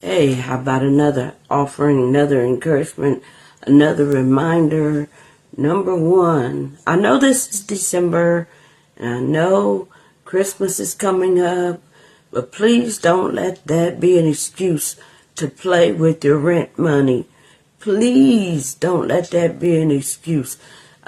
Hey, how about another offering, another encouragement, another reminder? Number one, I know this is December, and I know Christmas is coming up, but please don't let that be an excuse to play with your rent money. Please don't let that be an excuse.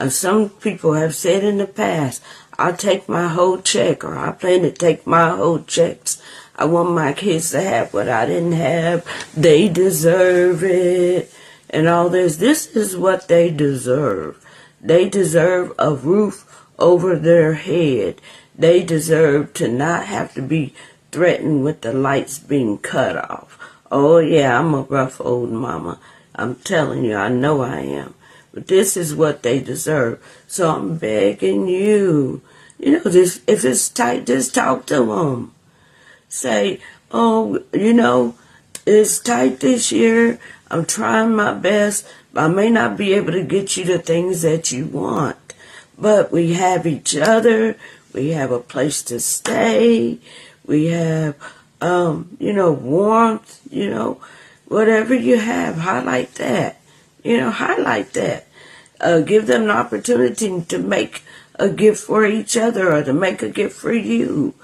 Some people have said in the past, I'll take my whole check, or I plan to take my whole checks. I want my kids to have what I didn't have. They deserve it. And all this. This is what they deserve. They deserve a roof over their head. They deserve to not have to be threatened with the lights being cut off. Oh yeah, I'm a rough old mama. I'm telling you, I know I am. But this is what they deserve. So I'm begging you, if it's tight, just talk to them. Say, oh, it's tight this year. I'm trying my best. But I may not be able to get you the things that you want. But we have each other. We have a place to stay. We have, warmth, whatever you have, highlight that. Highlight that. Give them an opportunity to make a gift for each other or to make a gift for you.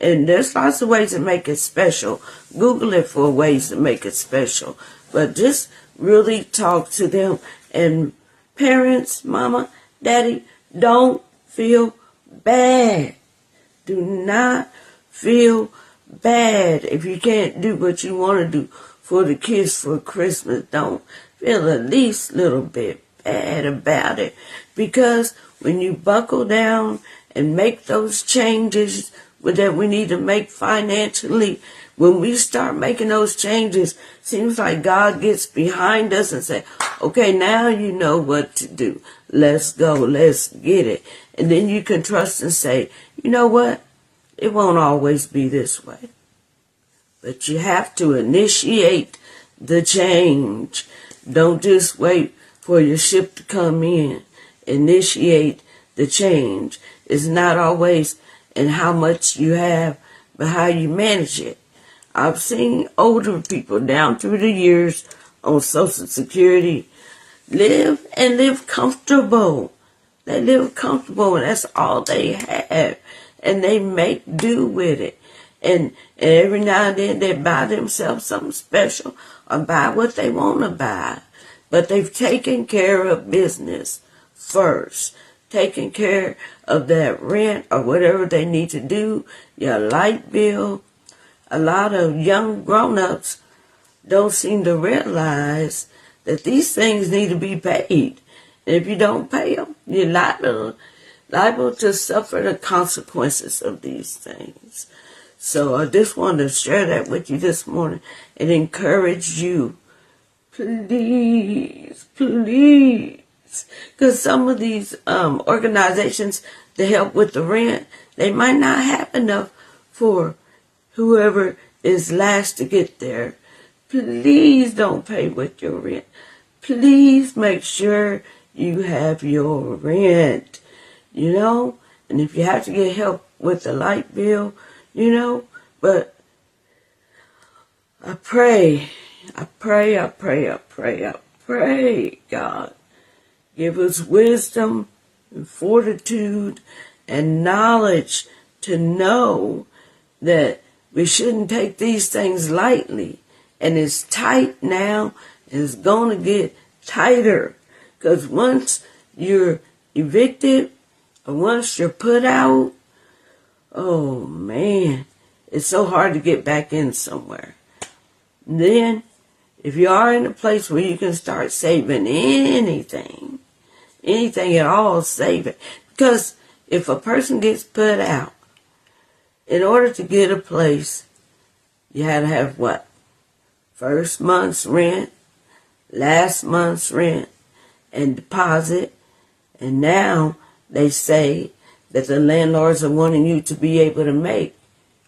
And there's lots of ways to make it special. Google it for ways to make it special. But just really talk to them. And parents, mama, daddy, don't feel bad. Do not feel bad if you can't do what you want to do for the kids for Christmas. Don't feel the least little bit bad about it. Because when you buckle down and make those changes that we need to make financially, when we start making those changes, seems like God gets behind us and say, okay, now you know what to do. Let's go. Let's get it. And then you can trust and say, you know what? It won't always be this way. But you have to initiate the change. Don't just wait for your ship to come in. Initiate the change. It's not always in how much you have, but how you manage it. I've seen older people down through the years on Social Security live comfortable. They live comfortable, and that's all they have. And they make do with it. And every now and then they buy themselves something special or buy what they want to buy. But they've taken care of business first. Taking care of that rent or whatever they need to do, your light bill. A lot of young grown-ups don't seem to realize that these things need to be paid. And if you don't pay them, you're liable to suffer the consequences of these things. So I just wanted to share that with you this morning and encourage you. Please, please. Because some of these organizations to help with the rent, they might not have enough for whoever is last to get there. Please don't pay with your rent. Please make sure you have your rent, And if you have to get help with the light bill, But I pray, God. Give us wisdom and fortitude and knowledge to know that we shouldn't take these things lightly. And it's tight now, and it's going to get tighter. Because once you're evicted, or once you're put out, oh man, it's so hard to get back in somewhere. And then, if you are in a place where you can start saving anything at all, save it. Because if a person gets put out, in order to get a place, you had to have what? First month's rent, last month's rent, and deposit. And now they say that the landlords are wanting you to be able to make,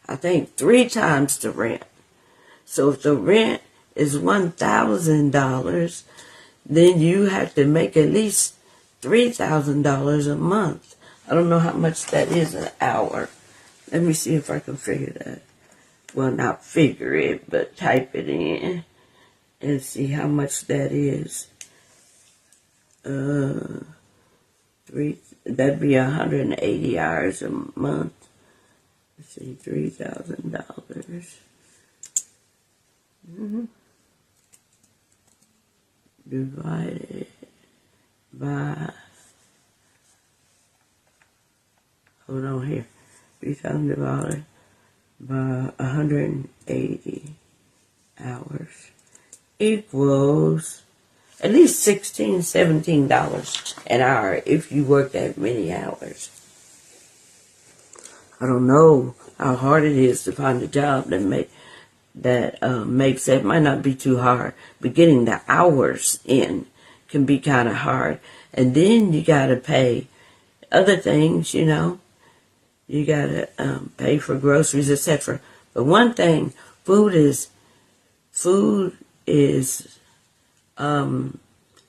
I think, 3 times the rent. So if the rent is $1,000, then you have to make at least $3,000 a month. I don't know how much that is an hour. Let me see if I can figure that. well, not figure it, but type it in and see how much that is. That'd be 180 hours a month. Let's see, $3,000 divided by, hold on here, $3,000 by 180 hours equals at least $16, $17 an hour if you work that many hours. I don't know how hard it is to find a job that makes that. Might not be too hard, but getting the hours in can be kind of hard. And then you got to pay other things, you know. You got to pay for groceries, etc. But one thing, food is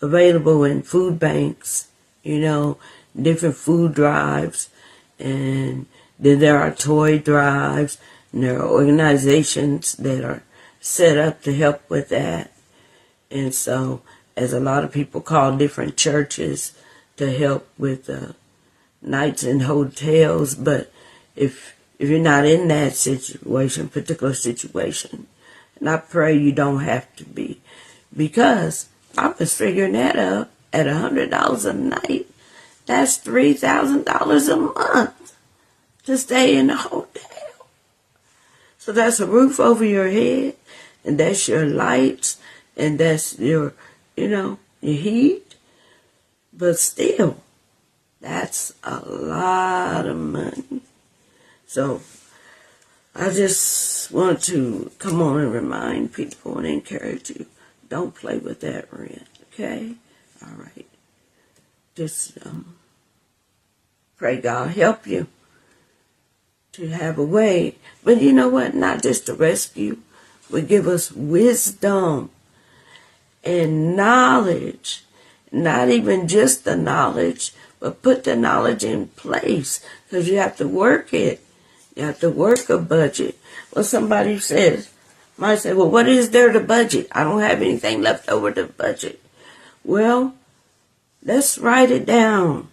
available in food banks, you know, different food drives, and then there are toy drives, and there are organizations that are set up to help with that. And so, as a lot of people call different churches to help with nights in hotels, but if you're not in that particular situation, and I pray you don't have to be, because I was figuring that out at $100 a night. That's $3,000 a month to stay in a hotel. So that's a roof over your head, and that's your lights, and that's your, your heat. But still, that's a lot of money. So I just want to come on and remind people and encourage you, don't play with that rent, okay? All right. Just pray God help you to have a way. But you know what? Not just to rescue, but give us wisdom and knowledge. Not even just the knowledge, but put the knowledge in place, because you have to work it. You have to work a budget. Well, somebody might say, well, what is there to budget? I don't have anything left over to budget. Well, let's write it down.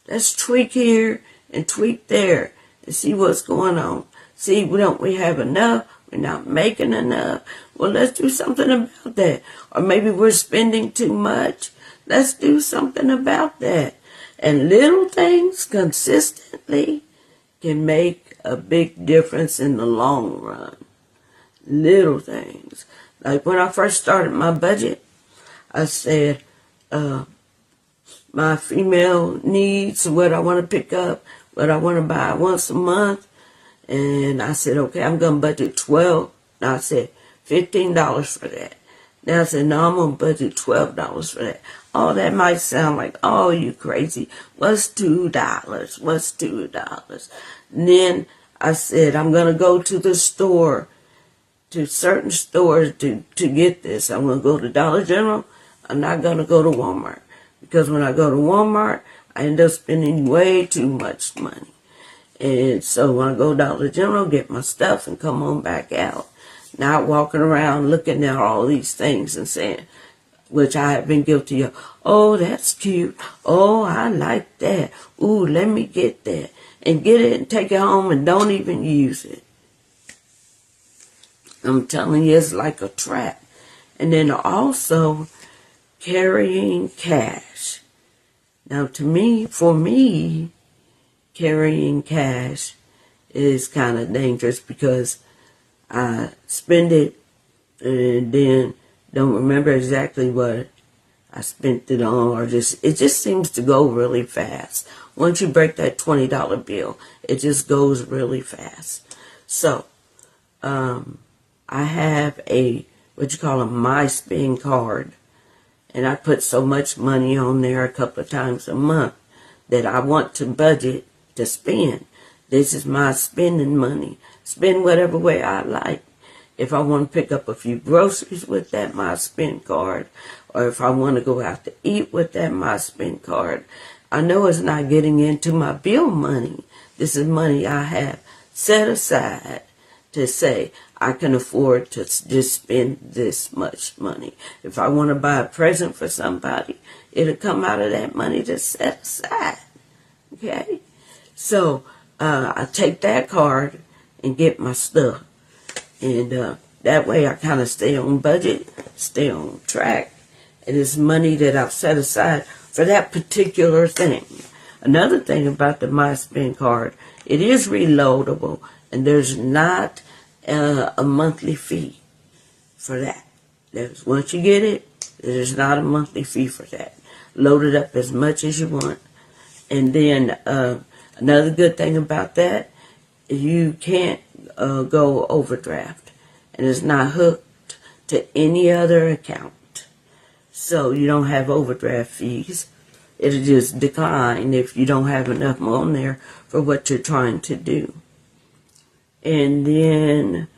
Let's tweak here and tweak there and see what's going on. See, we have enough. We're not making enough. Well, let's do something about that. Or maybe we're spending too much. Let's do something about that. And little things consistently can make a big difference in the long run. Little things. Like when I first started my budget, I said, my female needs, what I want to pick up, what I want to buy once a month. And I said, okay, I'm going to budget $12. Now I said $15 for that. Now I said, no, I'm going to budget $12 for that. Oh, that might sound like, oh, you crazy. What's $2? What's $2? And then I said, I'm going to go to the store, to certain stores to get this. I'm going to go to Dollar General. I'm not going to go to Walmart. Because when I go to Walmart, I end up spending way too much money. And so when I go to Dollar General, get my stuff and come on back out. Not walking around looking at all these things and saying, which I have been guilty of, oh, that's cute. Oh, I like that. Ooh, let me get that. And get it and take it home and don't even use it. I'm telling you, it's like a trap. And then also carrying cash. Now, for me, carrying cash is kind of dangerous because I spend it and then don't remember exactly what I spent it on, or it just seems to go really fast. Once you break that $20 bill, it just goes really fast. So, I have what you call a My Spend card, and I put so much money on there a couple of times a month that I want to budget to spend. This is my spending money. Spend whatever way I like. If I want to pick up a few groceries with that My Spend card, or if I want to go out to eat with that My Spend card, I know it's not getting into my bill money. This is money I have set aside to say, I can afford to just spend this much money. If I want to buy a present for somebody, it'll come out of that money that's set aside. Okay? So, I take that card and get my stuff. And that way I kind of stay on budget, stay on track. And it's money that I've set aside for that particular thing. Another thing about the MySpend card, it is reloadable, and there's not a monthly fee for that. Once you get it, there's not a monthly fee for that. Load it up as much as you want. And then another good thing about that, you can't go overdraft. And it's not hooked to any other account. So you don't have overdraft fees. It'll just decline if you don't have enough on there for what you're trying to do. And then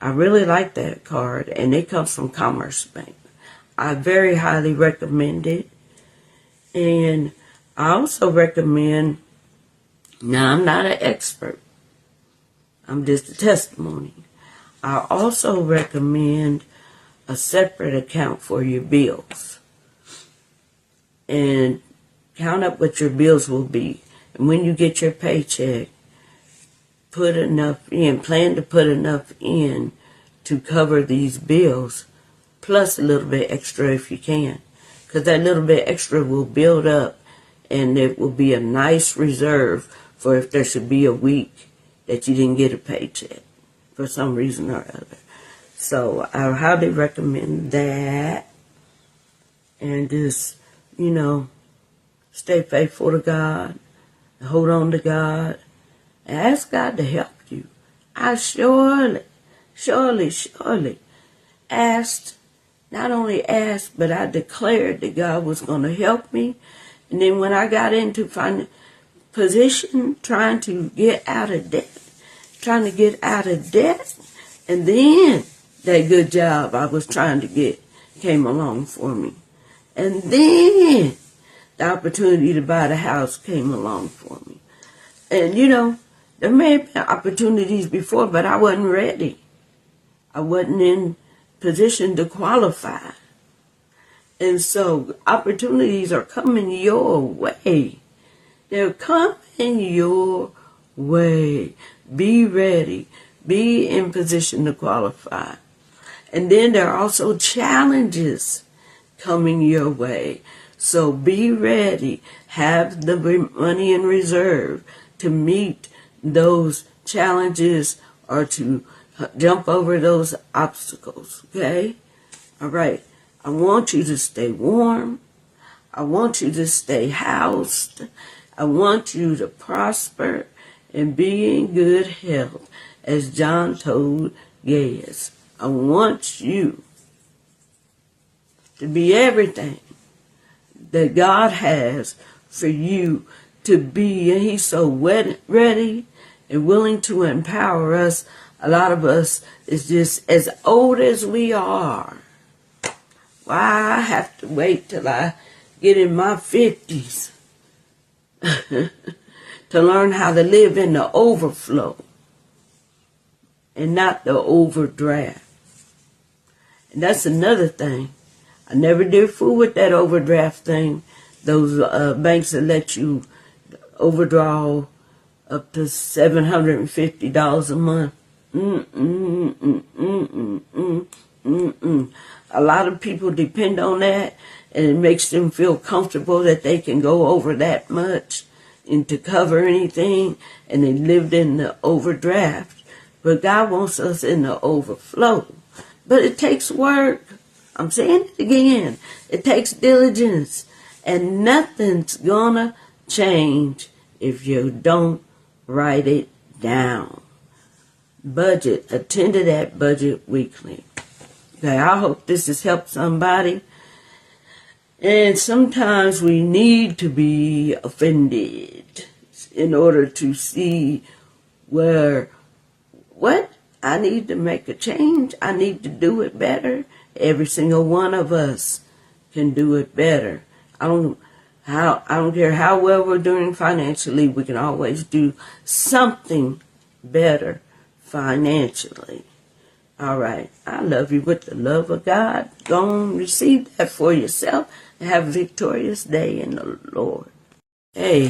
I really like that card, and it comes from Commerce Bank. I very highly recommend it. And I also recommend, now I'm not an expert, I'm just a testimony. I also recommend a separate account for your bills. And count up what your bills will be. And when you get your paycheck, put enough in, plan to put enough in to cover these bills, plus a little bit extra if you can. Because that little bit extra will build up, and it will be a nice reserve for if there should be a week that you didn't get a paycheck for some reason or other. So I highly recommend that. And just, stay faithful to God, hold on to God, and ask God to help you. I surely not only asked, but I declared that God was going to help me. And then when I got into position, trying to get out of debt, and then that good job I was trying to get came along for me. And then the opportunity to buy the house came along for me. And, there may have been opportunities before, but I wasn't ready. I wasn't in position to qualify. And so opportunities are coming your way. They're coming your way. Be ready. Be in position to qualify. And then there are also challenges coming your way. So be ready. Have the money in reserve to meet those challenges or to jump over those obstacles. Okay? All right. I want you to stay warm. I want you to stay housed. I want you to prosper and be in good health, as John told Gaius. I want you to be everything that God has for you to be. And He's so ready and willing to empower us. A lot of us is just as old as we are. Why I have to wait till I get in my 50s to learn how to live in the overflow and not the overdraft. And that's another thing. I never did fool with that overdraft thing. Those banks that let you overdraw up to $750 a month. A lot of people depend on that, and it makes them feel comfortable that they can go over that much and to cover anything, and they lived in the overdraft. But God wants us in the overflow. But it takes work. I'm saying it again. It takes diligence. And nothing's gonna change if you don't write it down. Budget. Attend to that budget weekly. Okay, I hope this has helped somebody. And sometimes we need to be offended in order to see what I need to make a change. I need to do it better. Every single one of us can do it better. I don't care how well we're doing financially. We can always do something better financially. All right. I love you with the love of God. Go and receive that for yourself and have a victorious day in the Lord. Hey.